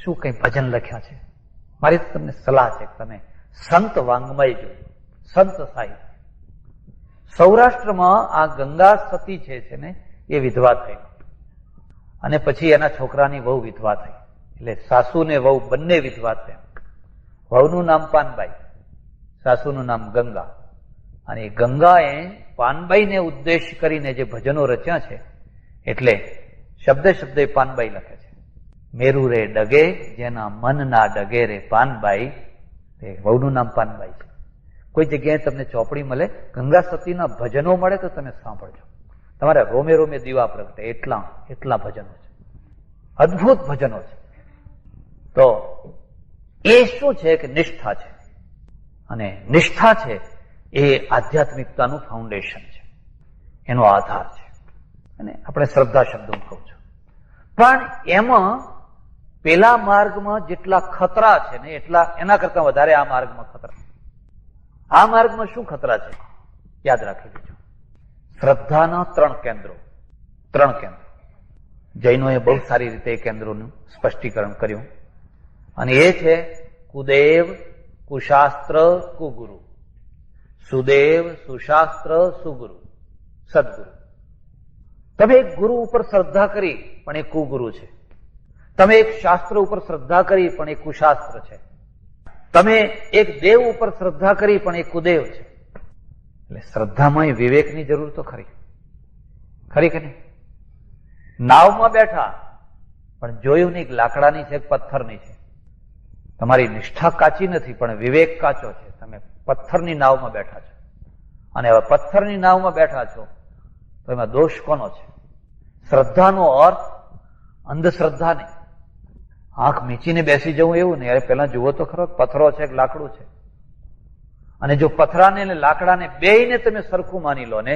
શું કઈ ભજન લખ્યા છે? મારી તમને સલાહ છે કે તમે સંત વાંગ્મય જો, સંત સાહિત્ય. સૌરાષ્ટ્રમાં આ ગંગા સતી છે ને એ વિધવા થઈ અને પછી એના છોકરાની વહુ વિધવા થઈ, એટલે સાસુ ને વહુ બંને વિધવા થયા. વહુનું નામ પાનબાઈ, સાસુનું નામ ગંગા. અને ગંગાએ પાનબાઈને ઉદ્દેશ કરીને જે ભજનો રચ્યા છે, એટલે શબ્દ શબ્દ પાનબાઈ લખે છે. મેરુ રે ડગે જેના મન ના ડગે રે પાનબાઈ, વહુનું નામ પાનબાઈ છે. કોઈ જગ્યાએ તમને ચોપડી મળે ગંગા સતીના ભજનો મળે તો તમે સાંભળજો, તમારે રોમે રોમે દીવા પ્રગટે એટલા ભજનો છે, અદભુત ભજનો છે. તો એ શું છે કે નિષ્ઠા છે, અને નિષ્ઠા છે એ આધ્યાત્મિકતાનું ફાઉન્ડેશન છે, એનો આધાર છે. અને આપણે શ્રદ્ધા શબ્દ હું કહું છું, પણ એમાં પેલા માર્ગમાં જેટલા ખતરા છે ને એટલા એના કરતા વધારે આ માર્ગમાં ખતરા. આ માર્ગમાં શું ખતરા છે યાદ રાખી લેજો. શ્રદ્ધાના ત્રણ કેન્દ્રો. જૈનોએ બહુ સારી રીતે એ કેન્દ્રોનું સ્પષ્ટીકરણ કર્યું, અને એ છે કુદેવ, કુશાસ્ત્ર, કુગુરુ. સુદેવ, સુશાસ્ત્ર, સુગુરુ, સદગુરુ. તમે એક ગુરુ ઉપર શ્રદ્ધા કરી પણ એ કુગુરુ છે. તમે એક શાસ્ત્ર ઉપર શ્રદ્ધા કરી પણ એ કુશાસ્ત્ર છે. તમે એક દેવ ઉપર શ્રદ્ધા કરી પણ એ કુદેવ છે. એટલે શ્રદ્ધામાં વિવેકની જરૂર તો ખરી કે નહીં? નાવમાં બેઠા પણ જોયું નહીં લાકડાની છે પથ્થરની છે. તમારી નિષ્ઠા કાચી નથી પણ વિવેક કાચો છે. તમે પથ્થરની નાવમાં બેઠા છો, અને હવે પથ્થરની નાવમાં બેઠા છો તો એમાં દોષ કોનો છે? શ્રદ્ધાનો અર્થ અંધશ્રદ્ધા નહીં. આંખ મીચીને બેસી જવું એવું નહીં. અરે પેલા જુઓ તો ખરો પથ્થરો છે કે લાકડું છે. અને જો પથરાને અને લાકડાને બેયને તમે સરખું માની લો ને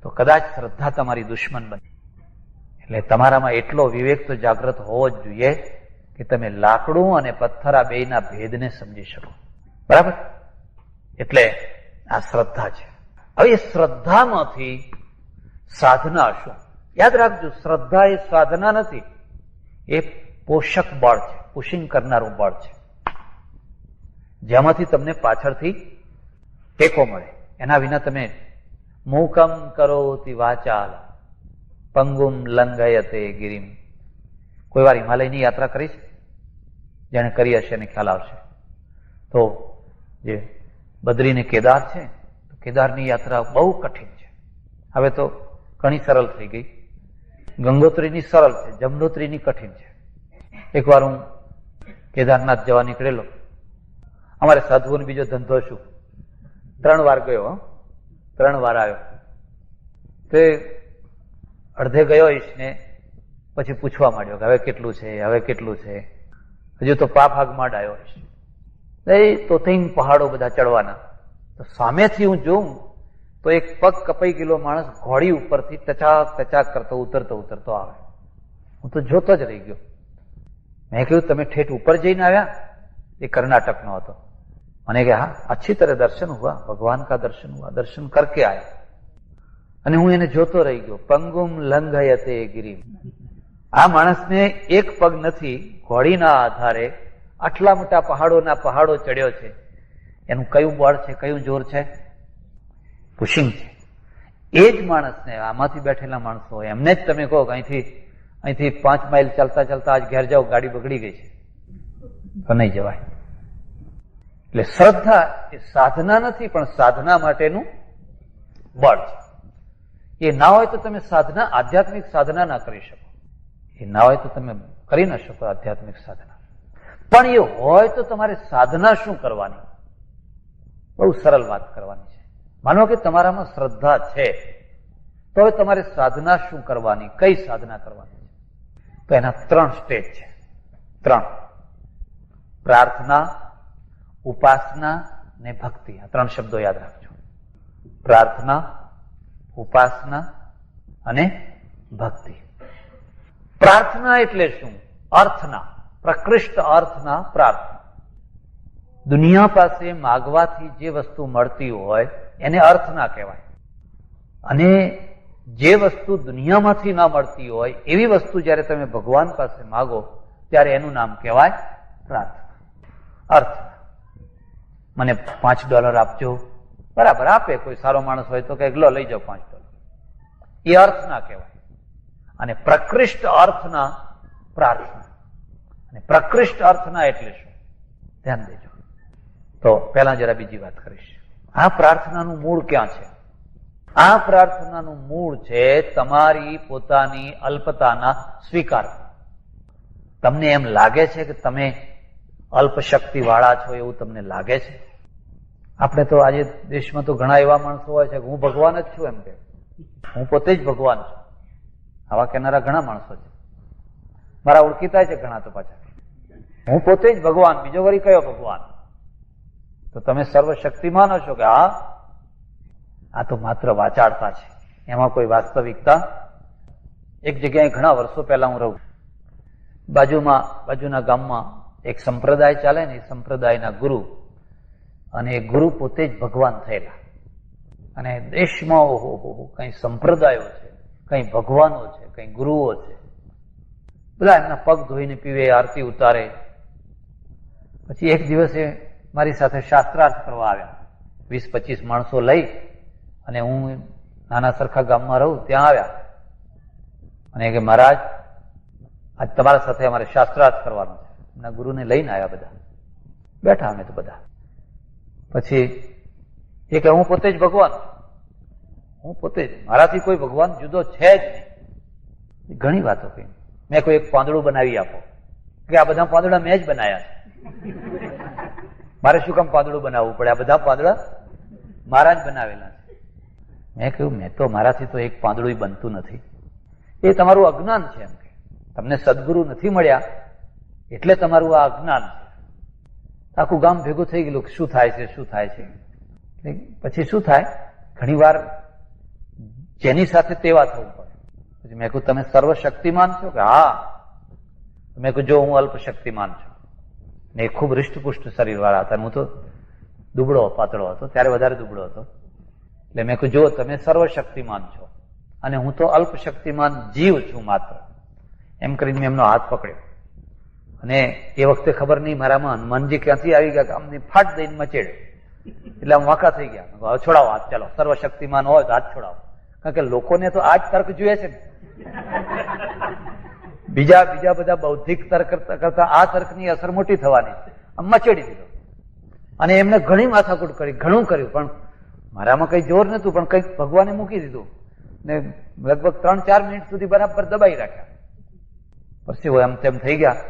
તો કદાચ શ્રદ્ધા તમારી દુશ્મન બને. એટલે તમારામાં એટલો વિવેક તો જાગ્રત હોવો જ જોઈએ કે તમે લાકડું અને પથ્થર આ બેયના ભેદને સમજી શકો. બરાબર? એટલે આ શ્રદ્ધા છે. હવે એ શ્રદ્ધામાંથી સાધના શું? યાદ રાખજો, શ્રદ્ધા એ સાધના નથી, એ પોષક બળ છે, પુશિંગ કરનારું બળ છે, જેમાંથી તમને પાછળથી ટેકો મળે. એના વિના તમે મૂકમ કરોતિ વાચાલ પંગુમ લંઘયતે ગિરિમ. કોઈ વાર હિમાલયની યાત્રા કરી છે? જેને કરી હશે એને ખ્યાલ આવશે. તો જે બદ્રી ને કેદાર છે, તો કેદારની યાત્રા બહુ કઠિન છે. હવે તો ઘણી સરળ થઈ ગઈ. ગંગોત્રીની સરળ છે, જમનોત્રીની કઠિન છે. એકવાર હું કેદારનાથ જવા નીકળેલો. અમારે સાધુઓનો બીજો ધંધો શું, 3 વાર ગયો, 3 વાર આવ્યો. તે અડધે ગયો ઈશને પછી પૂછવા માંડ્યો કે હવે કેટલું છે. હજુ તો ભાગ માંડ આવ્યો ઈશ. તો 3 પહાડો બધા ચડવાના. તો સામેથી હું જોઉં તો એક પગ કપાઈ ગયેલો માણસ ઘોડી ઉપરથી ટચાક કરતો ઉતરતો આવે. હું તો જોતો જ રહી ગયો. મેં કહ્યું તમે ઠેઠ ઉપર જઈને આવ્યા? એ કર્ણાટકનો હતો. મને કે હા, अच्छी तरह दर्शन हुआ, भगवान का दर्शन हुआ, दर्शन करके आया. અને હું એને જોતો રહી ગયો. પંગુમ લંઘયતે ગિરિમ. આ માણસને એક પગ નથી, ઘોડીના આધારે આટલા મોટા પહાડો ચડ્યો છે. એનું કયું બળ છે, કયું જોર છે? પુશિંગ છે. એ જ માણસને આમાંથી બેઠેલા માણસો એમને જ તમે કહો કે અહીંથી 5 માઇલ ચાલતા આજ ઘેર જાઓ, ગાડી બગડી ગઈ છે, તો નહીં જવાય. એટલે શ્રદ્ધા એ સાધના નથી, પણ સાધના માટેનું બળ છે. એ ના હોય તો તમે આધ્યાત્મિક સાધના ના કરી શકો. એ ના હોય તો તમે કરી ના શકો આધ્યાત્મિક સાધના. પણ એ હોય તો તમારે સાધના શું કરવાની? બહુ સરળ વાત કરવાની છે. માનો કે તમારામાં શ્રદ્ધા છે, તો હવે તમારે સાધના શું કરવાની, કઈ સાધના કરવાની છે? તો એના 3 સ્ટેજ છે. 3: પ્રાર્થના, ઉપાસના ને ભક્તિ. આ 3 શબ્દો યાદ રાખજો. પ્રાર્થના, ઉપાસના અને ભક્તિ. પ્રાર્થના એટલે શું? અર્થના, પ્રકૃષ્ટ અર્થના પ્રાર્થના. દુનિયા પાસે માગવાથી જે વસ્તુ મળતી હોય એને અર્થના કહેવાય. અને જે વસ્તુ દુનિયામાંથી ના મળતી હોય એવી વસ્તુ જયારે તમે ભગવાન પાસે માગો ત્યારે એનું નામ કહેવાય પ્રાર્થના. અર્થ, મને $5 આપજો, બરાબર આપે. કોઈ સારો માણસ હોય તો કે લો લઈ જાઓ $5. એ અર્થના કહેવાય. અને પ્રકૃષ્ટ અર્થના પ્રાર્થના. અને પ્રકૃષ્ટ અર્થના એટલે શું? ધ્યાન દેજો. તો પહેલા જરા બીજી વાત કરીશ. આ પ્રાર્થનાનું મૂળ ક્યાં છે? આ પ્રાર્થનાનું મૂળ છે તમારી પોતાની અલ્પતાના સ્વીકાર. તમને એમ લાગે છે કે તમે અલ્પ શક્તિ વાળા છો, એવું તમને લાગે છે? આપણે તો આજે દેશમાં તો ઘણા એવા માણસો હોય છે કે હું ભગવાન જ છું, એમ કે હું પોતે જ ભગવાન છું. આવા કહેનારા ઘણા માણસો છે, મારા ઓળખીતા છે ઘણા. તો પાછા હું પોતે જ ભગવાન, બીજો વળી કયો ભગવાન? તો તમે સર્વશક્તિમાન હશો કે હા? આ તો માત્ર વાચાડતા છે, એમાં કોઈ વાસ્તવિકતા. એક જગ્યાએ ઘણા વર્ષો પહેલા હું રહું, બાજુના ગામમાં એક સંપ્રદાય ચાલે ને, એ સંપ્રદાયના ગુરુ, અને એ ગુરુ પોતે જ ભગવાન થયેલા. અને દેશમાં કઈ સંપ્રદાયો છે, કઈ ભગવાનો છે, કઈ ગુરુઓ છે, બધા એમના પગ ધોઈને પીવે, આરતી ઉતારે. પછી એક દિવસે મારી સાથે શાસ્ત્રાર્થ કરવા આવ્યા. 20-25 માણસો લઈ, અને હું નાના સરખા ગામમાં રહું ત્યાં આવ્યા. અને કે મહારાજ, આજ તમારા સાથે અમારે શાસ્ત્રાર્થ કરવાનો છે. એમના ગુરુને લઈને આવ્યા. બધા બેઠા અમે તો બધા. પછી એ કે હું પોતે જ ભગવાન, હું પોતે જ, મારાથી કોઈ ભગવાન જુદો છે જ નહીં. ઘણી વાતો કહી. મેં કોઈ એક પાંદડું બનાવી આપો, કે આ બધા પાંદડા મેં જ બનાવ્યા છે, મારે શું કામ પાંદડું બનાવવું પડે? આ બધા પાંદડા મારા જ બનાવેલા છે. મેં કહ્યું મેં તો, મારાથી તો એક પાંદડું બનતું નથી. એ તમારું અજ્ઞાન છે. એમ કે તમને સદગુરુ નથી મળ્યા એટલે તમારું આ અજ્ઞાન છે. આખું ગામ ભેગું થઈ ગયેલું, શું થાય છે, શું થાય છે. પછી શું થાય, ઘણી વાર જેની સાથે તેવા થવું પડે. પછી મેં કહ્યું તમે સર્વશક્તિમાન છો કે હા? મેં કહ્યું જો હું અલ્પ શક્તિમાન છું. ને એ ખૂબ હૃષ્ટપુષ્ટ શરીર વાળા હતા, હું તો દુબળો પાતળો હતો, ત્યારે વધારે દુબળો હતો. એટલે મેં કહ્યું જો તમે સર્વશક્તિમાન છો અને હું તો અલ્પ શક્તિમાન જીવ છું માત્ર, એમ કરીને મેં એમનો હાથ પકડ્યો. અને એ વખતે ખબર નહીં મારામાં હનુમાનજી ક્યાંથી આવી ગયા, આમની ફાટ દઈને મચેડ્યો. એટલે આમ વાંકા થઈ ગયા. હવે છોડાવો હાથ, ચાલો સર્વશક્તિમાન હોય તો હાથ છોડાવો. કારણ કે લોકોને તો આ જ તર્ક જોઈએ છે ને. બીજા બધા બૌદ્ધિક તર્ક કરતા આ તર્કની અસર મોટી થવાની. આમ મચેડી દીધો. અને એમને ઘણી માથાકૂટ કરી, ઘણું કર્યું, પણ મારામાં કઈ જોર નતું, પણ કઈક ભગવાને મૂકી દીધું. ને લગભગ 3-4 મિનિટ સુધી બરાબર દબાઈ રાખ્યા. પછી એમ તેમ થઈ ગયા.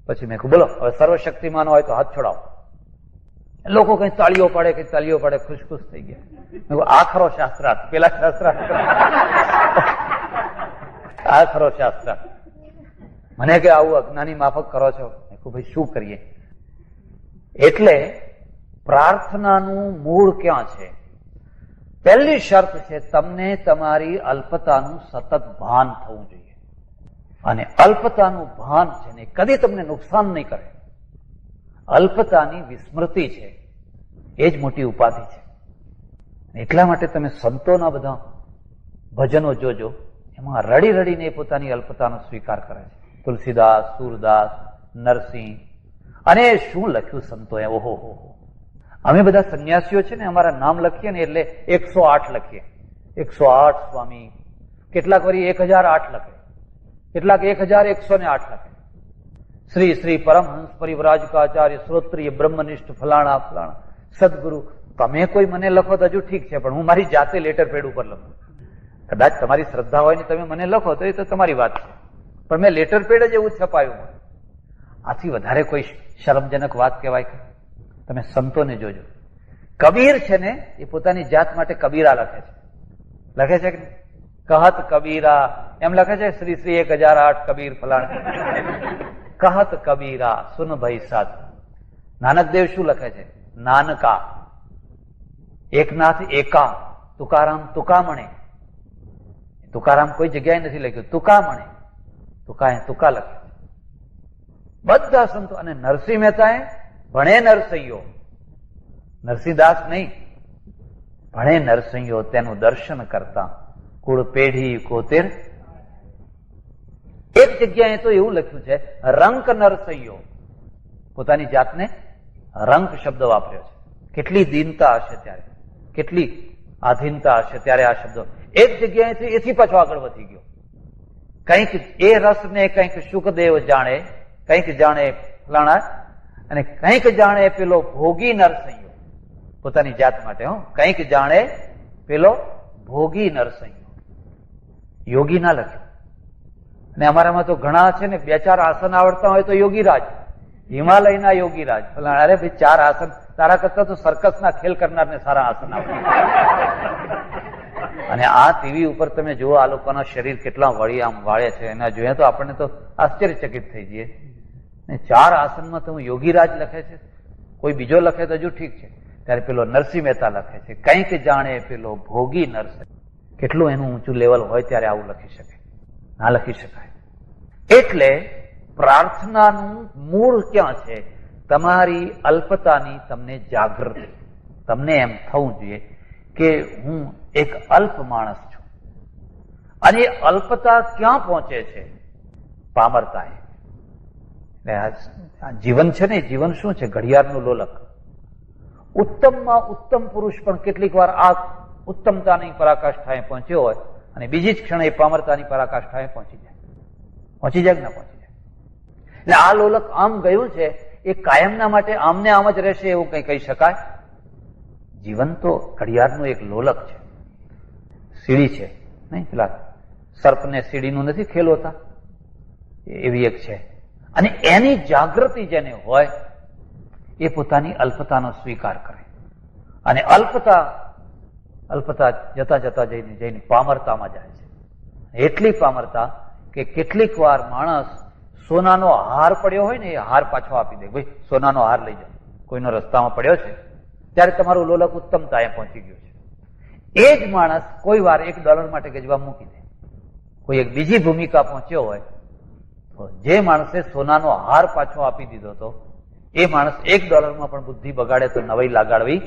પછી મેં કહ્યું બોલો હવે સર્વશક્તિમાન હોય તો હાથ છોડાવો. લોકો કઈ તાળીઓ પાડે, કઈ તાળીઓ પાડે, ખુશ થઈ ગયા. મેં કહ્યું આ ખરો શાસ્ત્રાર્થ, પેલા શાસ્ત્રાર્થ આ ખરો શાસ્ત્રાર્થ. મને કે આવું અજ્ઞાની માફક કરો છો. મેં કહ્યું ભાઈ શું કરીએ? એટલે પ્રાર્થનાનું મૂળ ક્યાં છે? પહેલી શરત છે તમને તમારી અલ્પતાનું સતત ભાન થવું જોઈએ. અને અલ્પતાનું ભાન છે ને કદી તમને નુકસાન નહીં કરે. અલ્પતાની વિસ્મૃતિ છે એ જ મોટી ઉપાધિ છે. એટલા માટે તમે સંતોના બધા ભજનો જોજો, એમાં રડી રડીને પોતાની અલ્પતાનો સ્વીકાર કરે છે. તુલસીદાસ, સુરદાસ, નરસિંહ, અને શું લખ્યું સંતોએ! ઓહો હો. અમે બધા સંન્યાસીઓ છે ને, અમારા નામ લખીએ ને એટલે 108 લખીએ. 108 સ્વામી, કેટલાક વળી 1008 લખે, કેટલાક 1108 લખે. શ્રી શ્રી પરમહંસ પરિવ્રાજકાચાર્ય શ્રોત્રિય બ્રહ્મનિષ્ઠ ફલાણા ફલાણા સદગુરુ. તમે કોઈ મને લખો તો હજુ ઠીક છે, પણ હું મારી જાતે લેટર પેડ ઉપર લખું. કદાચ તમારી શ્રદ્ધા હોય ને તમે મને લખો તો એ તો તમારી વાત છે, પણ મેં લેટર પેડ જ એવું છપાયું. આથી વધારે કોઈ શરમજનક વાત કહેવાય? તમે સંતોને જોજો. કબીર છે ને એ પોતાની જાત માટે કબીરા લખે છે કે કહત કબીરા એમ લખે છે. શ્રી શ્રી 1008 કબીર ફલાણા કહત કબીરા સુન ભાઈ સાધ. નાનકદેવ શું લખે છે? નાનકા, એકનાથ એકા, તુકારામ તુકામણે. તુકારામ કોઈ જગ્યાએ નથી લખ્યું, તુકામણે, તુકા લખે બધા સંતો. અને નરસિંહ મહેતાએ ભણે નરસૈયો, નરસિંહદાસ નહીં, ભણે નરસૈયો તેનું દર્શન કરતા કુળ પેઢી કોતેર. એક જગ્યાએ તો એવું લખ્યું છે, રંક નરસૈયો, પોતાની જાતને રંક શબ્દ વાપર્યો છે. કેટલી દીનતા હશે ત્યારે, કેટલી આધીનતા હશે ત્યારે આ શબ્દો. એક જગ્યાએથી એથી પાછો આગળ વધી ગયો. કંઈક એ રસને કંઈક સુખદેવ જાણે, કંઈક જાણે ફલાણા, અને કંઈક જાણે પેલો ભોગી નરસૈયો, પોતાની જાત માટે. કંઈક જાણે પેલો ભોગી નરસૈયો. યોગી ના લખ્યું. અને અમારામાં તો ઘણા છે ને, 2-4 આસન આવડતા હોય તો યોગીરાજ, હિમાલયના યોગીરાજ. અરે ભાઈ, 4 આસન તારા કરતા તો સર્કસના ખેલ કરનારને સારા આસન આવડે. અને આ ટીવી ઉપર તમે જુઓ આ લોકોના શરીર કેટલા વળી આમ વાળે છે, એના જોઈએ તો આપણને તો આશ્ચર્યચકિત થઈ જઈએ. 4 આસનમાં તો યોગીરાજ લખે છે, કોઈ બીજો લખે તો હજુ ઠીક છે. ત્યારે પેલો નરસિંહ મહેતા લખે છે, કંઈક જાણે પેલો ભોગી નરસિંહ. કેટલું એનું ઊંચું લેવલ હોય ત્યારે આવું લખી શકે? ના લખી શકાય. એટલે પ્રાર્થનાનું મૂળ ક્યાં છે? તમારી અલ્પતાની તમને જાગૃતિ, તમને એમ થવું જોઈએ કે હું એક અલ્પ માણસ છું. અને અલ્પતા ક્યાં પહોંચે છે? પામરતાએ. જીવન છે ને, જીવન શું છે? ઘડિયાળનું લોલક. ઉત્તમમાં ઉત્તમ પુરુષ પણ કેટલીક વાર આ ઉત્તમતાની પરાકાષ્ઠાએ પહોંચ્યો હોય અને બીજી જ ક્ષણે પામરતાની પરાકાષ્ઠાએ પહોંચી જાય. પહોંચી જાય કે ના પહોંચી જાય? એટલે આ લોલક આમ ગયું છે, એ કાયમના માટે આમને આમ જ રહેશે એવું કઈ કહી શકાય? જીવન તો ઘડિયાળનું એક લોલક છે. સીડી છે નહીં, પેલા સર્પને સીડીનું નથી ખેલ હોતા, એવી એક છે. અને એની જાગૃતિ જેને હોય એ પોતાની અલ્પતાનો સ્વીકાર કરે. અને અલ્પતા જતા જતા જઈને પામરતામાં જાય છે. એટલી પામરતા કે કેટલીક વાર માણસ સોનાનો હાર પડ્યો હોય ને, એ હાર પાછો આપી દે. ભાઈ, સોનાનો હાર લઈ જાઓ. કોઈનો રસ્તામાં પડ્યો છે ત્યારે તમારું લોલક ઉત્તમતાએ પહોંચી ગયું છે. એ જ માણસ કોઈ વાર $1 માટે ગજવા મૂકી દે. કોઈ એક બીજી ભૂમિકા પહોંચ્યો હોય તો જે માણસે સોનાનો હાર પાછો આપી દીધો હતો, એ માણસ $1 પણ બુદ્ધિ બગાડે તો નવાઈ લાગાડવી,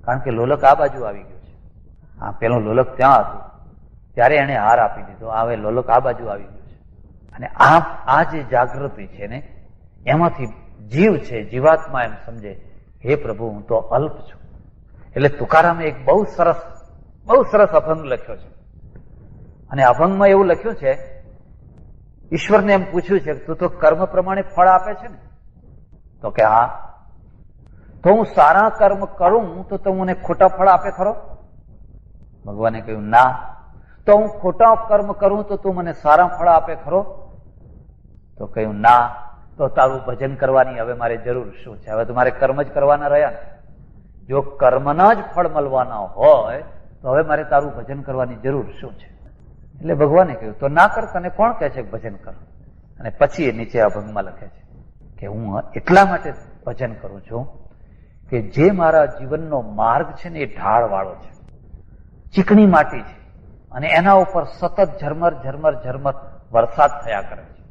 કારણ કે લોલક આ બાજુ આવી ગયું છે. હા, પેલું લોલક ત્યાં હતું ત્યારે એને હાર આપી દીધો, હવે લોલક આ બાજુ આવી ગયું છે. અને આ જે જાગૃતિ છે ને, એમાંથી જીવ છે, જીવાત્મા એમ સમજે, હે પ્રભુ, હું તો અલ્પ છું. એટલે તુકારામે એક બહુ સરસ અભંગ લખ્યો છે. અને અભંગમાં એવું લખ્યું છે, ઈશ્વરને એમ પૂછ્યું છે, તું તો કર્મ પ્રમાણે ફળ આપે છે ને? તો કે હા. તો હું સારા કર્મ કરું તો તું મને ખોટા ફળ આપે ખરો? ભગવાને કહ્યું ના. તો હું ખોટા કર્મ કરું તો તું મને સારા ફળ આપે ખરો? તો કહ્યું ના. તો તારું ભજન કરવાની હવે મારે જરૂર શું છે? હવે તો મારે કર્મ જ કરવાના રહ્યા ને. જો કર્મના જ ફળ મળવાના હોય તો હવે મારે તારું ભજન કરવાની જરૂર શું છે? એટલે ભગવાને કહ્યું તો ના કર, તને કોણ કહે છે ભજન કર? અને પછી એ નીચે અભંગમાં લખે છે કે હું એટલા માટે ભજન કરું છું કે જે મારા જીવનનો માર્ગ છે ને, એ ઢાળ વાળો છે, ચીકણી માટી છે, અને એના ઉપર સતત ઝરમર ઝરમર ઝરમર વરસાદ થયા કરે છે.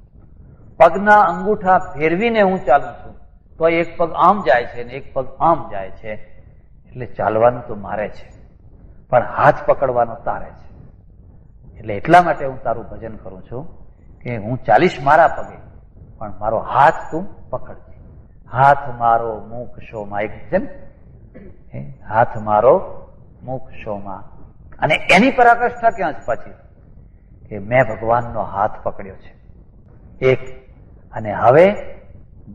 પગના અંગૂઠા ફેરવીને હું ચાલું છું તો એક પગ આમ જાય છે ને એક પગ આમ જાય છે. એટલે ચાલવાનું તો મારે છે, પણ હાથ પકડવાનો તારે છે. એટલે એટલા માટે હું તારું ભજન કરું છું કે હું ચાલીશ મારા પગે, પણ મારો હાથ તું પકડજે. હાથ મારો મુખ શોમાં, એક છે ને, હાથ મારો મુખ શોમાં. અને એની પરાકાષ્ઠા ક્યાં છે પાછી? કે મેં ભગવાનનો હાથ પકડ્યો છે એક, અને હવે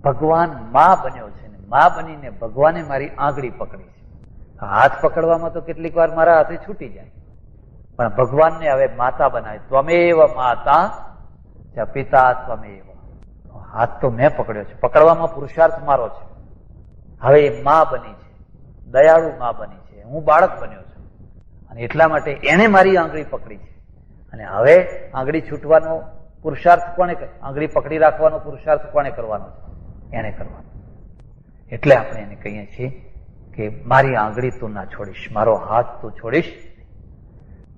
ભગવાન માં બન્યો છે, ને માં બનીને ભગવાને મારી આંગળી પકડી છે. હાથ પકડવામાં તો કેટલીક વાર મારા હાથે છૂટી જાય, પણ ભગવાનને હવે માતા બનાવે. ત્વમેવ માતા ચ પિતા ત્વમેવ. હાથ તો મેં પકડ્યો છે, પકડવામાં પુરુષાર્થ મારો છે. હવે એ માં બની છે, દયાળુ માં બની છે, હું બાળક બન્યો છું, અને એટલા માટે એને મારી આંગળી પકડી છે. અને હવે આંગળી છૂટવાનો પુરુષાર્થ કોને, આંગળી પકડી રાખવાનો પુરુષાર્થ કોને કરવાનો છે? એને કરવાનો. એટલે આપણે એને કહીએ છીએ કે મારી આંગળી તું ના છોડીશ, મારો હાથ તું છોડીશ.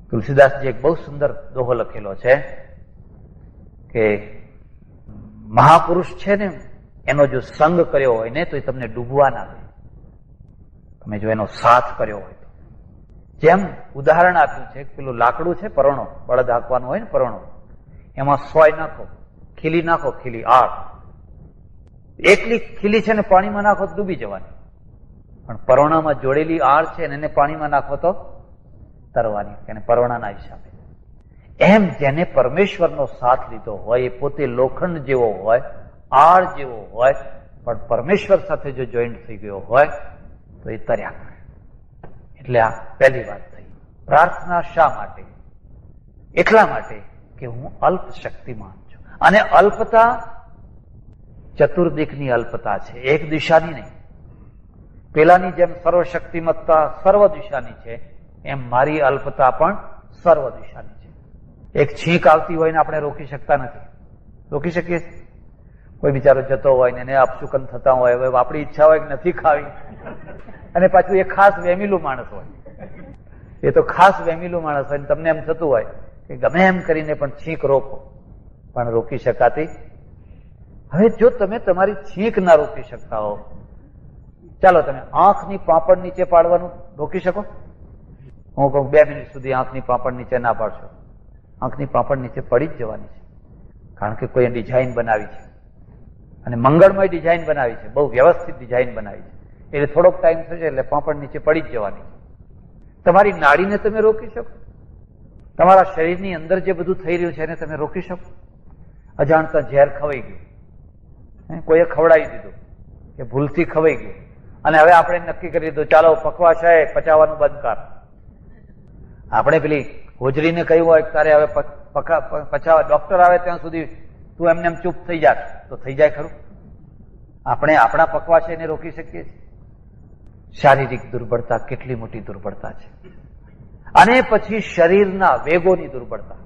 તુલસીદાસજી એક બહુ સુંદર દોહો લખેલો છે કે મહાપુરુષ છે ને, એનો જો સંગ કર્યો હોય ને તો એ તમને ડૂબવા ના દે. તમે જો એનો સાથ કર્યો હોય તો. જેમ ઉદાહરણ આપ્યું છે, પેલું લાકડું છે, પરણો, બળદ હાંકવાનું હોય ને, પરણો, એમાં સોય નાખો ખીલી નાખો, ખીલી આળ એકલી ખીલી છે ને પાણીમાં નાખો તો ડૂબી જવાની, પણ પરોણામાં જોડેલી આળ છે ને એને પાણીમાં નાખો તો તરવાની, એને પરોણાના હિસાબે. એમ જેને પરમેશ્વરનો સાથ લીધો હોય એ પોતે લોખંડ જેવો હોય, આળ જેવો હોય, પણ પરમેશ્વર સાથે જો જોઈન્ટ થઈ ગયો હોય તો એ તર્યા કરે. એટલે આ પહેલી વાત થઈ. પ્રાર્થના શા માટે? એટલા માટે કે હું અલ્પ શક્તિમાન છું. અને અલ્પતા ચતુર્દિકની અલ્પતા છે, એક દિશાની નહીં. પેલાની જેમ સર્વશક્તિમત્તા સર્વ દિશાની છે, એમ મારી અલ્પતા પણ સર્વ દિશાની છે. એક છીંક આવતી હોય ને આપણે રોકી શકતા નથી. રોકી શકીએ? કોઈ બિચારો જતો હોય ને એને અપશુકન થતા હોય, હવે આપણી ઈચ્છા હોય કે નથી ખાવી, અને પાછું એ ખાસ વેમીલું માણસ હોય, એ તો ખાસ વેમીલું માણસ હોય, તમને એમ થતું હોય કે ગમે એમ કરીને પણ છીંક રોકો, પણ રોકી શકાતી. હવે જો તમે તમારી છીંક ના રોકી શકતા હો, ચાલો તમે આંખની પાપડ નીચે પાડવાનું રોકી શકો? હું કહું 2 મિનિટ સુધી આંખની પાપડ નીચે ના પાડશો, આંખની પાપડ નીચે પડી જ જવાની છે. કારણ કે કોઈ ડિઝાઇન બનાવી છે, અને મંગળમય ડિઝાઇન બનાવી છે, બહુ વ્યવસ્થિત ડિઝાઇન બનાવી છે, એટલે થોડોક ટાઈમ થશે એટલે પાપડ નીચે પડી જ જવાની છે. તમારી નાડીને તમે રોકી શકો? તમારા શરીરની અંદર જે બધું થઈ રહ્યું છે એને તમે રોકી શકો? અજાણતા ઝેર ખવાઈ ગયું, કોઈએ ખવડાવી દીધું કે ભૂલથી ખવાઈ ગયું, અને હવે આપણે નક્કી કરી દીધું ચાલો પકવાસ છે, પચાવવાનું બંધ કર. આપણે પેલી હોજરીને કહ્યું હોય તારે હવે પચાવવા, ડોક્ટર આવે ત્યાં સુધી તું એમને એમ ચૂપ થઈ જા, તો થઈ જાય ખરું? આપણે આપણા પકવાસ એને રોકી શકીએ છીએ? શારીરિક દુર્બળતા કેટલી મોટી દુર્બળતા છે. અને પછી શરીરના વેગોની દુર્બળતા,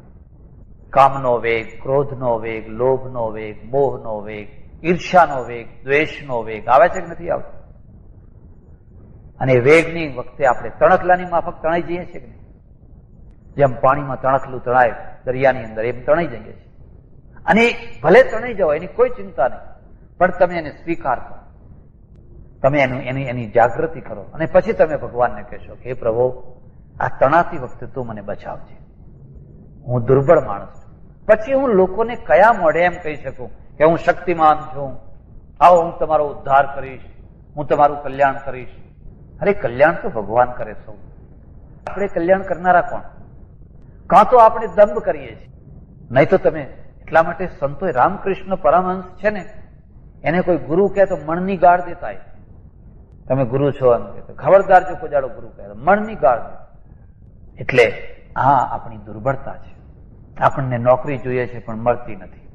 કામનો વેગ, ક્રોધનો વેગ, લોભનો વેગ, મોહનો વેગ, ઈર્ષ્યાનો વેગ, દ્વેષનો વેગ આવે છે કે નથી આવતો? અને વેગની વખતે આપણે તણખલાની માફક તણાઈ જઈએ છીએ કે નહીં? જેમ પાણીમાં તણખલું તણાય દરિયાની અંદર, એમ તણાઈ જઈએ છીએ. અને ભલે તણાઈ જવાય એની કોઈ ચિંતા નહીં, પણ તમે એને સ્વીકાર કરો, તમે એની જાગૃતિ કરો, અને પછી તમે ભગવાનને કહેશો કે હે પ્રભુ, આ તણાતી વખતે તું મને બચાવજે, હું દુર્બળ માણસ છું. પછી હું લોકોને કયા મોઢે એમ કહી શકું કે હું શક્તિમાન છું, આવો હું તમારો ઉદ્ધાર કરીશ, હું તમારું કલ્યાણ કરીશ. અરે કલ્યાણ તો ભગવાન કરે સૌ, આપણે કલ્યાણ કરનારા કોણ? કાં તો આપણે દંભ કરીએ છીએ, નહીં તો તમે. એટલા માટે સંતોએ રામકૃષ્ણ પરમહંસ છે ને, એને કોઈ ગુરુ કહે તો મણની ગાળ દેતા, તમે ગુરુ છો એમ કે ખબરદાર જો કોજાડો ગુરુ કહે તો મણની ગાળ દે. એટલે આ આપણી દુર્બળતા છે. આપણને નોકરી જોઈએ છે પણ મળતી નથી,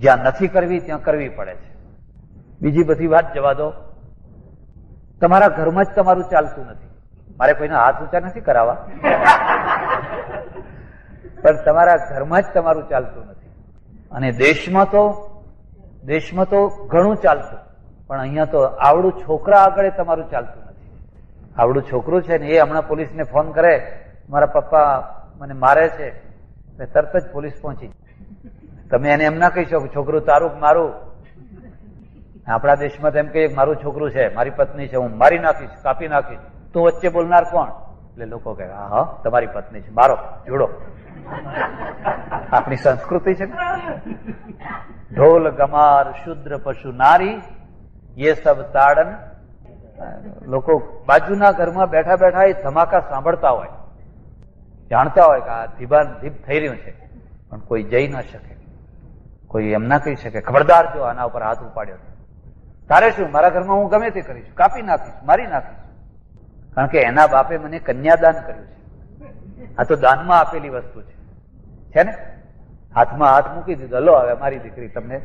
જ્યાં નથી કરવી ત્યાં કરવી પડે છે. બીજી બધી વાત જવા દો, તમારા ઘરમાં જ તમારું ચાલતું નથી. મારે કોઈના હાથ ઊંચા નથી કરાવવા, પણ તમારા ઘરમાં જ તમારું ચાલતું નથી. અને દેશમાં તો ઘણું ચાલતું, પણ અહીંયા તો આવડું છોકરા આગળ તમારું ચાલતું નથી. આવડું છોકરું છે ને એ હમણાં પોલીસને ફોન કરે, મારા પપ્પા મને મારે છે, તરત જ પોલીસ પહોંચી. તમે એને એમ ના કહી શકો છોકરું તારું મારું. આપણા દેશમાં તો એમ કહીએ મારું છોકરું છે, મારી પત્ની છે, હું મારી નાખીશ, કાપી નાખીશ, તો વચ્ચે બોલનાર કોણ? એટલે લોકો કહે હા તમારી પત્ની છે, મારો જોડો. આપણી સંસ્કૃતિ છે. ઢોલ ગમાર શુદ્ર પશુ નારી ये सब તાડન. લોકો બાજુના ઘરમાં બેઠા બેઠા એ ધમાકા સાંભળતા હોય, જાણતા હોય કે આ ધીપ થઈ રહ્યું છે, પણ કોઈ જઈ ન શકે, કોઈ એમ ના કહી શકે ખબરદાર જો આના ઉપર હાથ ઉપાડ્યો તારે શું, મારા ઘરમાં હું ગમે તે કરીશ, કાપી નાખીશ, મારી નાખીશ. કારણ કે એના બાપે મને કન્યાદાન કર્યું છે. આ તો દાનમાં આપેલી વસ્તુ છે ને. હાથમાં હાથ મૂકી દીધો, લો હવે મારી દીકરી. તમને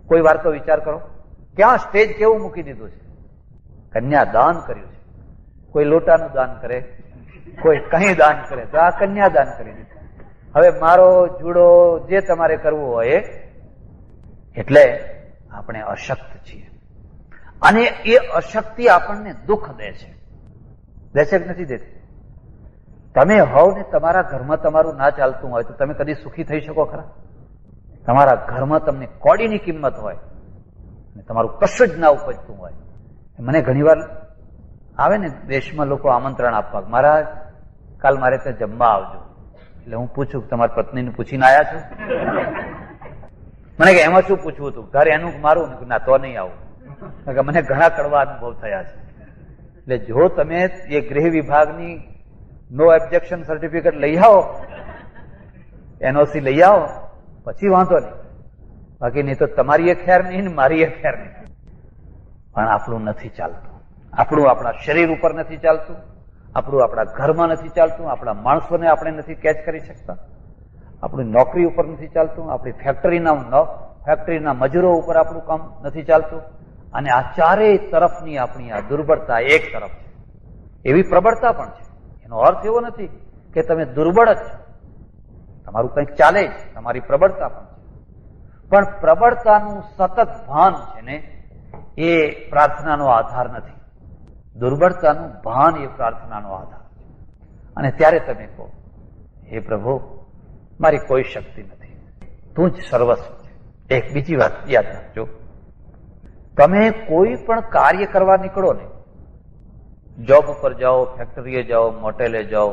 કોઈ વાર તો વિચાર કરો, ક્યાં સ્ટેજ કેવું મૂકી દીધું છે. કન્યા દાન કર્યું છે. કોઈ લોટાનું દાન કરે, કોઈ કहीं દાન કરે, તો આ કન્યા દાન કરી દીધું. હવે મારો જુડો જે તમારે કરવું હોય. એટલે આપણે અશક્ત છીએ, અને એ અશક્તિ આપણને દુઃખ દે છે. દે છે કે નથી દેતી? તમે હોવ ને તમારા ઘરમાં તમારું ના ચાલતું હોય તો તમે કદી સુખી થઈ શકો ખરા? તમારા ઘરમાં તમને કોડીની કિંમત હોય અને તમારું કશું જ ના ઉપજતું હોય. મને ઘણી વાર આવે ને દેશમાં લોકો આમંત્રણ આપવા, મારા કાલ મારે ત્યાં જમવા આવજો. એટલે હું પૂછું તમારી પત્નીને પૂછીને આવ્યા છો? મને કે એમાં શું પૂછવું હતું, ઘરે એનું મારું ના તો નહીં આવું, કારણ કે મને ઘણા કડવા અનુભવ થયા છે. એટલે જો તમે એ ગૃહ વિભાગની નો ઓબ્જેક્શન સર્ટિફિકેટ લઈ આવો, એનઓસી લઈ આવો, પછી વાંધો નહીં, બાકી નહીં તો તમારી એ ખેર નહીં ને મારી એ ખેર નહીં. પણ આપણું નથી ચાલતું, આપણું આપણા શરીર ઉપર નથી ચાલતું, આપણું આપણા ઘરમાં નથી ચાલતું, આપણા માણસોને આપણે નથી કેચ કરી શકતા, આપણી નોકરી ઉપર નથી ચાલતું, આપણી ફેક્ટરીના મજૂરો ઉપર આપણું કામ નથી ચાલતું. અને આ ચારેય તરફની આપણી આ દુર્બળતા એક તરફ છે. એવી પ્રબળતા પણ છે, એનો અર્થ એવો નથી કે તમે દુર્બળ જ છો, તમારું કંઈક ચાલે જ, તમારી પ્રબળતા પણ છે. પણ પ્રબળતાનું સતત ભાન છે ને એ પ્રાર્થનાનો આધાર નથી, દુર્બળતાનું ભાન એ પ્રાર્થનાનો આધાર છે. અને ત્યારે તમે કહો, હે પ્રભુ મારી કોઈ શક્તિ નથી, તું જ સર્વસ્વ છે. એક બીજી વાત યાદ રાખજો, તમે કોઈ પણ કાર્ય કરવા નીકળો ને, જોબ ઉપર જાઓ, ફેક્ટરીએ જાઓ, મોટેલે જાઓ,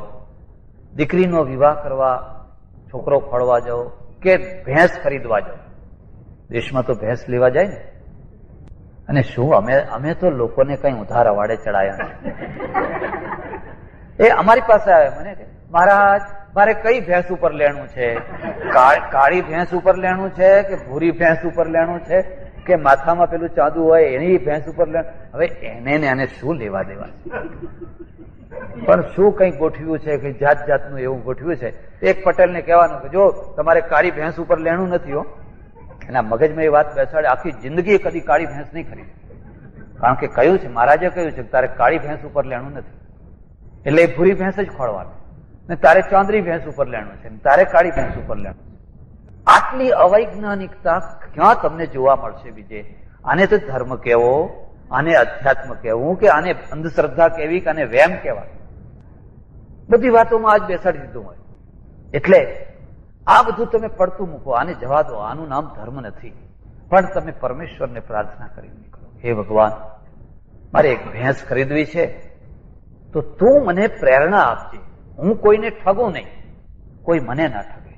દીકરીનો વિવાહ કરવા, છોકરો ફળવા જાઓ, કે ભેંસ ખરીદવા જાઓ. દેશમાં તો ભેંસ લેવા જાય ને, અને શું અમે તો લોકોને કઈ ઉધાર અવાડે ચડાયા છે. એ અમારી પાસે આવે, મને કે મહારાજ મારે કઈ ભેંસ ઉપર લેણું છે, કાળી ભેંસ ઉપર લેણું છે કે ભૂરી ભેંસ ઉપર લેણું છે કે માથામાં પેલું ચાંદુ હોય એની ભેંસ ઉપર લેણું. હવે એને શું લેવા દેવા છે? પણ શું કઈ ગોઠવ્યું છે કે જાત જાતનું એવું ગોઠવ્યું છે. એક પટેલને કહેવાનું કે જો તમારે કાળી ભેંસ ઉપર લેણું નથી હો, એના મગજમાં એ વાત બેસાડે, આખી જિંદગી કદી કાળી ભેંસ નહીં ખરીદે, કારણ કે કહ્યું છે, મહારાજે કહ્યું છે કે તારે કાળી ભેંસ ઉપર લેણું નથી, એટલે એ ભૂરી ભેંસ જ ખોળવાનું, ને તારે ચાંદરી ભેંસ ઉપર લેણું છે, તારે કાળી ભેંસ ઉપર લેણું. આટલી અવૈજ્ઞાનિકતા ક્યાં તમને જોવા મળશે બીજે? આને તો ધર્મ કહેવો, આને અધ્યાત્મ કહેવું, કે આને અંધશ્રદ્ધા કહેવી, કે આને વેમ કહેવા? બધી વાતોમાં આજ બેસાડી દીધું હોય. એટલે આ બધું તમે પડતું મૂકો, આને જવા દો, આનું નામ ધર્મ નથી. પણ તમે પરમેશ્વરને પ્રાર્થના કરી નીકળો, હે ભગવાન મારે એક ભેંસ ખરીદવી છે, તો તું મને પ્રેરણા આપજે, હું કોઈને ઠગું નહીં, કોઈ મને ના ઠગે,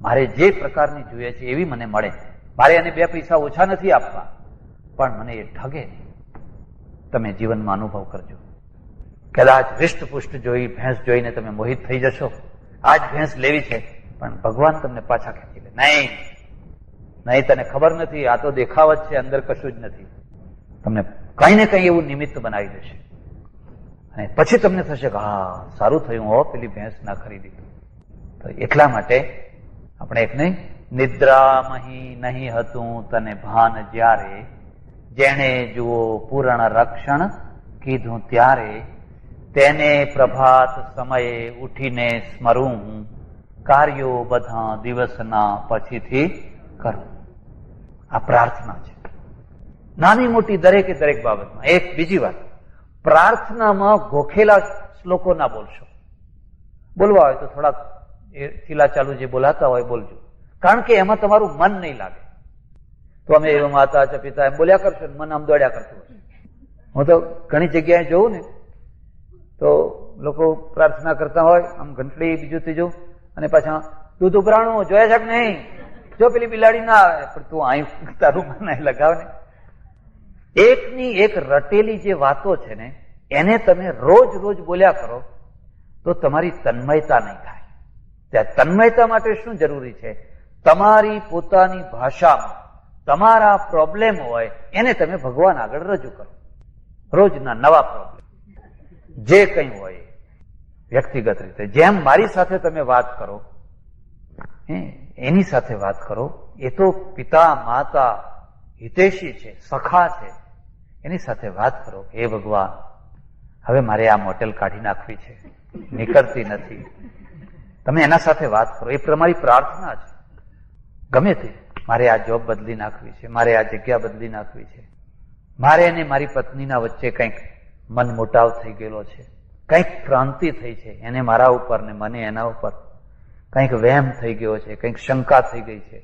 મારે જે પ્રકારની જોઈએ છે એવી મને મળે, મારે એને 2 પૈસા ઓછા નથી આપવા, પણ મને એ ઠગે નહીં. તમે જીવનમાં અનુભવ કરજો. કદાચ હૃષ્ટપુષ્ટ જોઈ ભેંસ જોઈને તમે મોહિત થઈ જશો, આજ ભેંસ લેવી છે, પણ ભગવાન તમને પાછા ખેંચી લે, નહીં તને ખબર નથી, આ તો દેખાવ જ છે, અંદર કશું જ નથી. તમને કઈ ને કઈ એવું નિમિત્ત બનાવી દેશે, અને પછી તમને થશે કે હા સારું થયું હો પેલી ભેંસ ના ખરીદી. તો એટલા માટે આપણે એક નહીં, નિદ્રામહી નહીં હતું તને ભાન જ્યારે, જેણે જુઓ પૂર્ણ રક્ષણ કીધું ત્યારે, તેને પ્રભાત સમયે ઉઠીને સ્મરું, કાર્યો બધા દિવસના પછીથી કરું. આ પ્રાર્થના છે, નાની મોટી દરેકે દરેક બાબતમાં. એક બીજી વાત, પ્રાર્થનામાં ગોખેલા શ્લોકો ના બોલશો. બોલવા હોય તો થોડાક ચીલા ચાલુ જે બોલાતા હોય બોલજો, કારણ કે એમાં તમારું મન નહીં લાગે. તો અમે એવા માતા ચ પિતા એમ બોલ્યા કરશો, મન આમ દોડ્યા કરતું હશે. હું તો ઘણી જગ્યાએ જોઉં ને, તો લોકો પ્રાર્થના કરતા હોય, આમ ઘંટડી બીજું ત્રીજું, અને પાછા દૂધ ઉભરાણું જોયા છે કે નહીં, જો પેલી બિલાડી ના આવે, પણ તું અહીં તારું મન અહીં લગાવ ને. એકની એક રટેલી જે વાતો છે ને, એને તમે રોજ રોજ બોલ્યા કરો તો તમારી તન્મયતા નહીં થાય. ત્યાં તન્મયતા માટે શું જરૂરી છે? તમારી પોતાની ભાષામાં તમારા પ્રોબ્લેમ હોય એને તમે ભગવાન આગળ રજૂ કરો. રોજના નવા પ્રોબ્લેમ જે કંઈ હોય વ્યક્તિગત રીતે, જેમ મારી સાથે તમે વાત કરો, એની સાથે વાત કરો. એ તો પિતા માતા હિતેશી છે, સખા છે, એની સાથે વાત કરો. હે ભગવાન હવે મારે આ મોટેલ કાઢી નાખવી છે, નીકળતી નથી. તમે એના સાથે વાત કરો, એ તમારી પ્રાર્થના છે. ગમે તે, મારે આ જોબ બદલી નાખવી છે, મારે આ જગ્યા બદલી નાખવી છે, મારે અને મારી પત્નીના વચ્ચે કંઈક મન મોટાવ થઈ ગયેલો છે, કંઈક ક્રાંતિ થઈ છે, એને મારા ઉપર ને મને એના ઉપર, કંઈક વહેમ થઈ ગયો છે, કંઈક શંકા થઈ ગઈ છે.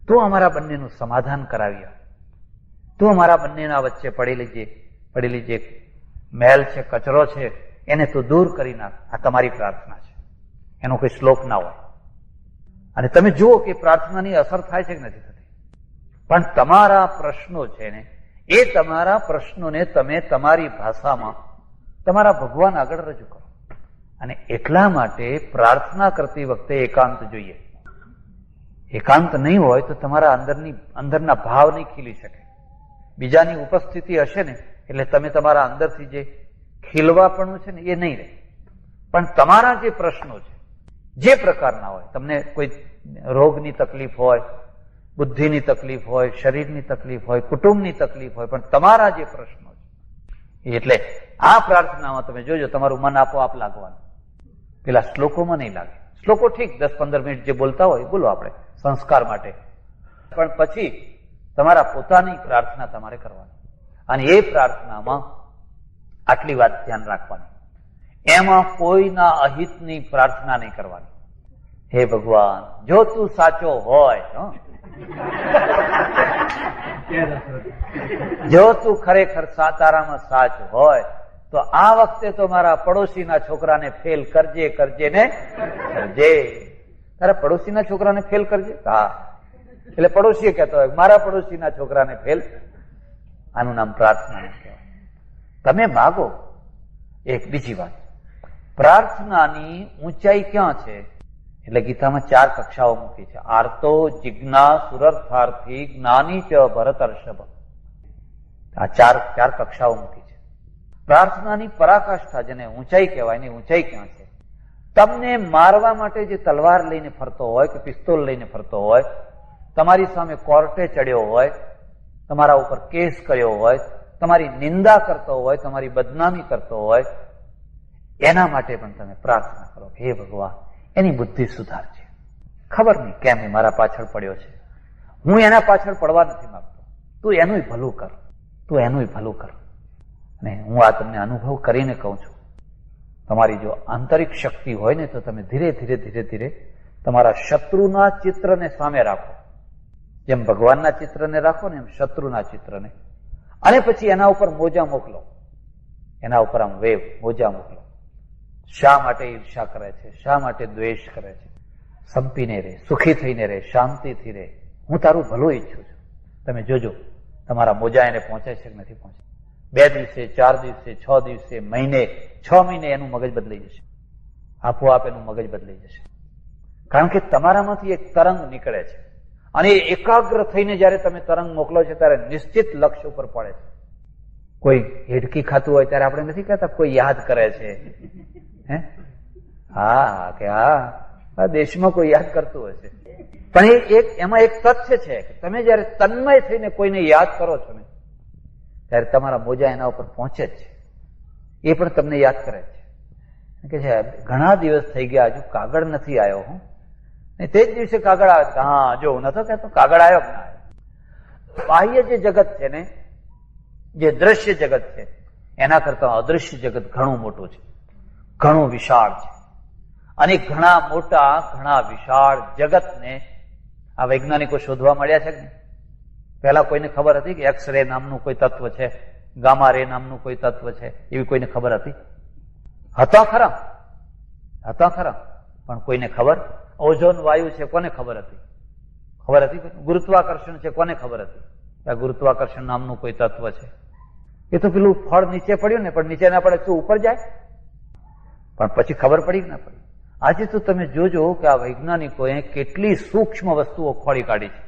તું અમારા બંનેનું સમાધાન કરાવી આપ. તું અમારા બંનેના વચ્ચે પડેલી જે મેલ છે, કચરો છે, એને તું દૂર કરી નાખ. આ તમારી પ્રાર્થના છે, એનો કોઈ શ્લોક ના હોય. અને તમે જુઓ કે પ્રાર્થનાની અસર થાય છે કે નથી થતી. પણ તમારા પ્રશ્નો છે ને, એ તમારા પ્રશ્નોને તમે તમારી ભાષામાં તમારા ભગવાન આગળ રજૂ કરો. અને એટલા માટે પ્રાર્થના કરતી વખતે એકાંત જોઈએ. એકાંત નહીં હોય તો તમારા અંદરના ભાવ નહીં ખીલી શકે. બીજાની ઉપસ્થિતિ હશે ને એટલે તમે તમારા અંદરથી જે ખીલવાપણું છે ને એ નહીં રહે. પણ તમારા જે પ્રશ્નો છે, જે પ્રકારના હોય, તમને કોઈ રોગની તકલીફ હોય, બુદ્ધિની તકલીફ હોય, શરીરની તકલીફ હોય, કુટુંબની તકલીફ હોય, પણ તમારા જે પ્રશ્નો છે એટલે આ પ્રાર્થનામાં તમે જોજો તમારું મન આપોઆપ લાગવાનું. પેલા શ્લોકોમાં નહીં લાગે. શ્લોકો ઠીક 10-15 મિનિટ જે બોલતા હોય બોલો આપણે સંસ્કાર માટે, પણ પછી તમારા પોતાની પ્રાર્થના તમારે કરવાની. અને એ પ્રાર્થનામાં આટલી વાત ધ્યાન રાખવાની, એમાં કોઈના અહિતની પ્રાર્થના નહીં કરવાની. હે ભગવાન, જો તું સાચો હોય, જો તું ખરેખર તારામાં સાચ હોય તો આ વખતે તો મારા પડોશીના છોકરાને ફેલ કરજે ને કરજે. તારા પડોશીના છોકરાને ફેલ કરજે? હા, એટલે પડોશી કહેતો હોય મારા પડોશીના છોકરાને ફેલ. આનું નામ પ્રાર્થના કહેવાય. તમે માગો. એક બીજી વાત, પ્રાર્થનાની ઊંચાઈ ક્યાં છે? એટલે ગીતામાં 4 કક્ષાઓ મૂકી છે. આર્તો, જિજ્ઞા, સુરર્થાર્થી, જ્ઞાની ચ ભરતર્ષભ. આ ચાર કક્ષાઓ મૂકી છે. પ્રાર્થનાની પરાકાષ્ઠા જેને ઊંચાઈ કહેવાય, એની ઊંચાઈ ક્યાં છે? તમને મારવા માટે જે તલવાર લઈને ફરતો હોય કે પિસ્તોલ લઈને ફરતો હોય, તમારી સામે કોર્ટે ચડ્યો હોય, તમારા ઉપર કેસ કર્યો હોય, તમારી નિંદા કરતો હોય, તમારી બદનામી કરતો હોય, એના માટે પણ તમે પ્રાર્થના કરો, હે ભગવાન એની બુદ્ધિ સુધારજે. ખબર નહીં કેમ એ મારા પાછળ પડ્યો છે, હું એના પાછળ પડવા નથી માંગતો, તું એનું ભલું કર, તું એનું ભલું કર. અને હું આ તમને અનુભવ કરીને કહું છું, તમારી જો આંતરિક શક્તિ હોય ને તો તમે ધીરે ધીરે તમારા શત્રુના ચિત્રને સામે રાખો. જેમ ભગવાનના ચિત્રને રાખો ને એમ શત્રુના ચિત્રને, અને પછી એના ઉપર મોજા મોકલો, એના ઉપર આમ વેવ મોજા મોકલો. શા માટે ઈર્ષા કરે છે, શા માટે દ્વેષ કરે છે? સંપીને રહે, સુખી થઈને રહે, શાંતિથી રહે, હું તારું ભલું ઈચ્છું છું. તમે જોજો તમારા મોજા એને પહોંચે છે કે નથી પહોંચે. 2 દિવસે, 4 દિવસે, 6 દિવસે, મહિને, 6 મહિને એનું મગજ બદલાઈ જશે. આપોઆપ એનું મગજ બદલાઈ જશે. કારણ કે તમારામાંથી એક તરંગ નીકળે છે, અને એકાગ્ર થઈને જયારે તમે તરંગ મોકલો છો ત્યારે નિશ્ચિત લક્ષ્ય ઉપર પડે છે. કોઈ હેડકી ખાતું હોય ત્યારે આપણે નથી કહેતા કોઈ યાદ કરે છે, હા કે હા દેશમાં કોઈ યાદ કરતું હશે. પણ એમાં એક તથ્ય છે કે તમે જયારે તન્મય થઈને કોઈને યાદ કરો છો ને ત્યારે તમારા મોજા એના ઉપર પહોંચે જ છે. એ પણ તમને યાદ કરે છે કે ઘણા દિવસ થઈ ગયા હજુ કાગળ નથી આવ્યો. હું તે જ દિવસે કાગળ આવે, હા જો હું નતો કહેતો કાગળ આવ્યો કે ના આવ્યો. બાહ્ય જે જગત છે ને, જે દ્રશ્ય જગત છે, એના કરતા અદૃશ્ય જગત ઘણું મોટું છે, ઘણું વિશાળ છે. અને ઘણા મોટા, ઘણા વિશાળ જગતને આ વૈજ્ઞાનિકો શોધવા મળ્યા છે કે પહેલા કોઈને ખબર હતી કે એક્સ રે નામનું કોઈ તત્વ છે, ગામા રે નામનું કોઈ તત્વ છે, એવી કોઈને ખબર હતી? હતા ખરા, પણ કોઈને ખબર? ઓઝોન વાયુ છે, કોને ખબર હતી? ખબર હતી? ગુરુત્વાકર્ષણ છે, કોને ખબર હતી? આ ગુરુત્વાકર્ષણ નામનું કોઈ તત્વ છે. એ તો પેલું ફળ નીચે પડ્યું ને, પણ નીચે ના પડે શું ઉપર જાય? પણ પછી ખબર પડી કે ના પડી? આજે તો તમે જોજો કે આ વૈજ્ઞાનિકોએ કેટલી સૂક્ષ્મ વસ્તુઓ ખોળી કાઢી છે.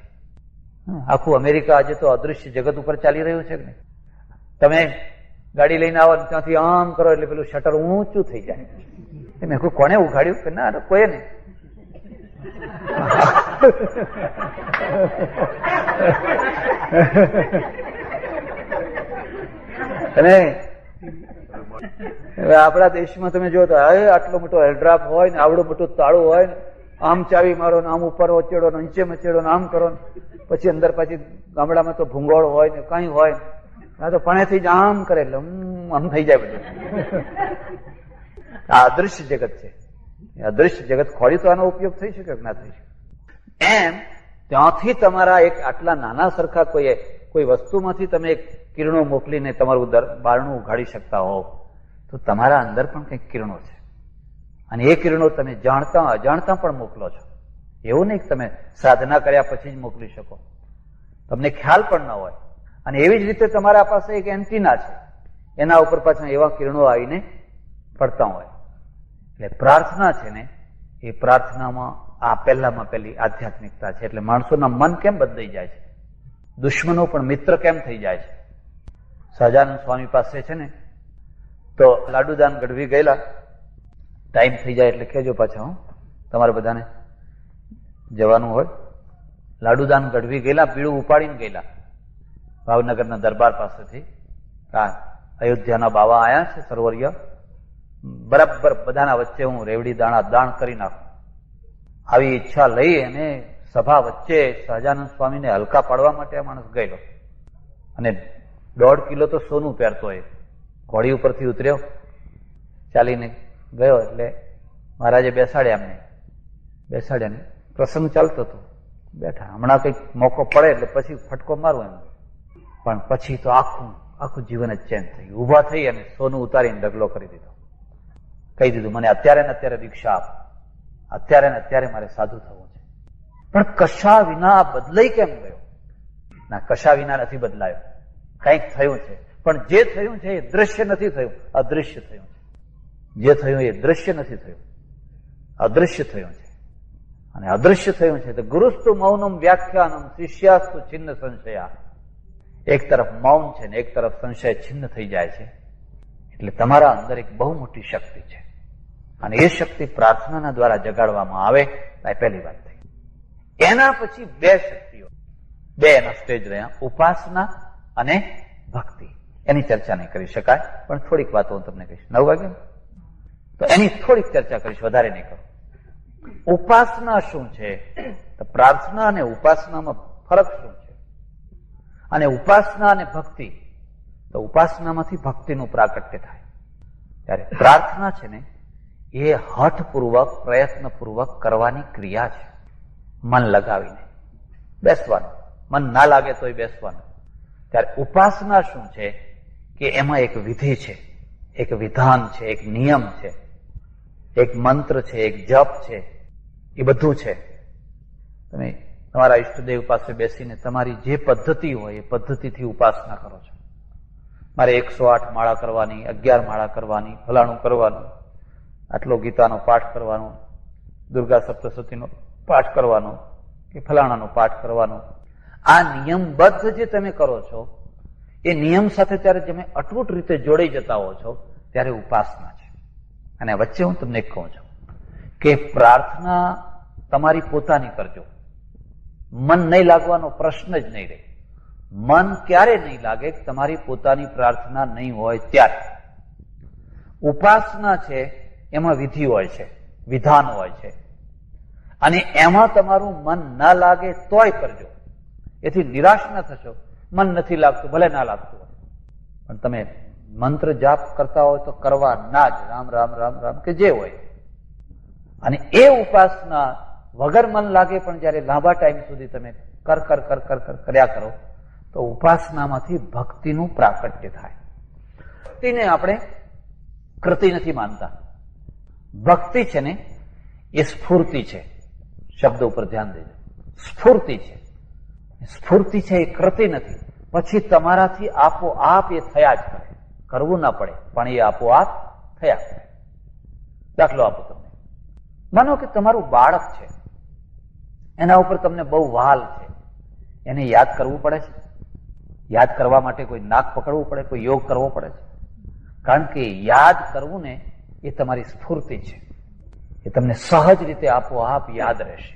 આખું અમેરિકા આજે તો અદૃશ્ય જગત ઉપર ચાલી રહ્યું છે કે નહીં? તમે ગાડી લઈને આવો, ત્યાંથી આમ કરો એટલે પેલું શટર ઊંચું થઈ જાય. મેં કોને ઉઘાડ્યું કે ના, કોઈ નહીં. અને આપણા દેશમાં તમે જો તો આટલો મોટો હેલ્ડ્રાફ હોય ને, આવડું મોટું તાળું હોય ને, આમ ચાવી મારો ને, આમ ઉપર વચેડો ને, નીચે મચેડો ને, આમ કરો ને, પછી અંદર પાછી ગામડામાં તો ભૂંગોળ હોય ને, કઈ હોય આ તો પાણીથી જ આમ કરે એટલે આમ થઈ જાય બધું. આ અદૃશ્ય જગત છે. અદૃશ્ય જગત ખોળી તો આનો ઉપયોગ થઈ શકે કે ના થઈ શકે? એમ ત્યાંથી તમારા એક આટલા નાના સરખા કોઈ વસ્તુમાંથી તમે એક કિરણો મોકલીને તમારું બારણું ઉઘાડી શકતા હોવ તો તમારા અંદર પણ કંઈક કિરણો છે, અને એ કિરણો તમે જાણતા અજાણતા પણ મોકલો છો. એવું નહીં કે તમે સાધના કર્યા પછી જ મોકલી શકો. તમને ખ્યાલ પણ ન હોય. અને એવી જ રીતે તમારા પાસે એક એન્ટીના છે, એના ઉપર પાછા એવા કિરણો આવીને પડતા હોય. એટલે પ્રાર્થના છે ને, એ પ્રાર્થનામાં આ પહેલામાં પહેલી આધ્યાત્મિકતા છે. એટલે માણસોના મન કેમ બદલાઈ જાય છે, દુશ્મનો પણ મિત્ર કેમ થઈ જાય છે. સહજાનંદ સ્વામી પાસે છે ને, તો લાડુદાન ગઢવી ગયેલા, ટાઈમ થઈ જાય એટલે કહેજો પાછા, હું તમારે બધાને જવાનું હોય. લાડુદાન ગઢવી ગયેલા, પીળું ઉપાડીને ગયેલા ભાવનગરના દરબાર પાસેથી. અયોધ્યાના બાવા આયા છે સરોવરિય, બરાબર બધાના વચ્ચે હું રેવડી દાણા દાણ કરી નાખું, આવી ઈચ્છા લઈ અને સભા વચ્ચે સહજાનંદ સ્વામીને હલકા પાડવા માટે આ માણસ ગયેલો. અને 1.5 કિલો તો સોનું પહેરતો હોય. ઘોડી ઉપરથી ઉતર્યો, ચાલીને ગયો, એટલે મહારાજે બેસાડ્યા, એમને બેસાડ્યા. પ્રસંગ ચાલતો હતો, બેઠા. હમણાં કંઈક મોકો પડે એટલે પછી ફટકો મારવો એમ. પણ પછી તો આખું જીવન જ ચેન્જ થઈ ગયું. ઉભા થઈ અને સોનું ઉતારીને ઢગલો કરી દીધો. કહી દીધું, મને અત્યારે ને અત્યારે દીક્ષા આપ, અત્યારે ને અત્યારે મારે સાધુ થવું છે. પણ કશા વિના બદલાઈ કેમ ગયો? ના, કશા વિના નથી બદલાયો, કંઈક થયું છે. પણ જે થયું છે એ દ્રશ્ય નથી થયું, અદૃશ્ય થયું છે. જે થયું એ દ્રશ્ય નથી થયું, અદૃશ્ય થયું છે. અને અદૃશ્ય થયું છે તો ગુરુસ્તુ મૌનમ વ્યાખ્યાનમ શિષ્યાસ્તુ છિન્ન સંશયા. એક તરફ મૌન છે ને એક તરફ સંશય છિન્ન થઈ જાય છે. એટલે તમારા અંદર એક બહુ મોટી શક્તિ છે, અને એ શક્તિ પ્રાર્થનાના દ્વારા જગાડવામાં આવે. આ પહેલી વાત થઈ. એના પછી 2 શક્તિઓ, 2 એના સ્ટેજ રહ્યા, ઉપાસના અને ભક્તિ. એની ચર્ચા નહીં કરી શકાય, પણ થોડીક વાતો હું તમને કહીશ. 9 વાગે તો એની થોડીક ચર્ચા કરીશ, વધારે નહીં કરું. ઉપાસના શું છે, તો પ્રાર્થના અને ઉપાસનામાં ફરક શું છે, અને ઉપાસના અને ભક્તિ. તો ઉપાસનામાંથી ભક્તિનું પ્રાકટ્ય થાય. ત્યારે પ્રાર્થના છે ને, એ હઠપૂર્વક પ્રયત્નપૂર્વક કરવાની ક્રિયા છે. મન લગાવીને બેસવાનું, મન ના લાગે તોય બેસવાનું. ત્યારે ઉપાસના શું છે કે એમાં એક વિધિ છે, એક વિધાન છે, એક નિયમ છે, એક મંત્ર છે, એક જપ છે, એ બધું છે. તમે તમારા ઈષ્ટદેવ પાસે બેસીને તમારી જે પદ્ધતિ હોય એ પદ્ધતિથી ઉપાસના કરો છો. મારે 108 માળા કરવાની, 11 માળા કરવાની, ફલાણું કરવાનું, આટલો ગીતાનો પાઠ કરવાનો, દુર્ગા સપ્તશતીનો પાઠ કરવાનો, કે ફલાણાનો પાઠ કરવાનો. આ નિયમબદ્ધ જે તમે કરો છો, એ નિયમ સાથે ત્યારે તમે અટૂટ રીતે જોડાઈ જતા હો છો, ત્યારે ઉપાસના છે. અને વચ્ચે હું તમને કહું છું કે પ્રાર્થના તમારી પોતાની કરજો. મન નહીં લાગવાનો પ્રશ્ન જ નહીં રહે. મન ક્યારે નહીં લાગે? તમારી પોતાની પ્રાર્થના નહીં હોય ત્યારે. ઉપાસના છે એમાં વિધિ હોય છે, વિધાન હોય છે, અને એમાં તમારું મન ના લાગે તોય કરજો. એથી નિરાશ ન થશો. મન નથી લાગતું, ભલે ના લાગતું હોય, પણ તમે મંત્ર જાપ કરતા હોય તો કરવા ના જ, રામ રામ રામ રામ કે જે હોય. અને એ ઉપાસના વગર મન લાગે પણ જયારે લાંબા ટાઈમ સુધી તમે કર કર્યા કરો, તો ઉપાસનામાંથી ભક્તિનું પ્રાકટ્ય થાય. ભક્તિને આપણે કૃતિ નથી માનતા. ભક્તિ છે ને એ સ્ફૂર્તિ છે. શબ્દ ઉપર ધ્યાન દેજો. સ્ફૂર્તિ છે. સ્ફૂર્તિ છે એ કૃતિ નથી. પછી તમારાથી આપોઆપ એ થયા જ કરે. કરવું ના પડે, પણ એ આપોઆપ થયા કરે. દાખલો આપો તમને. માનો કે તમારું બાળક છે, એના ઉપર તમને બહુ વહાલ છે, એને યાદ કરવું પડે છે. યાદ કરવા માટે કોઈ નાક પકડવું પડે, કોઈ યોગ કરવો પડે છે. કારણ કે યાદ કરવું ને એ તમારી સ્ફૂર્તિ છે. એ તમને સહજ રીતે આપોઆપ યાદ રહેશે.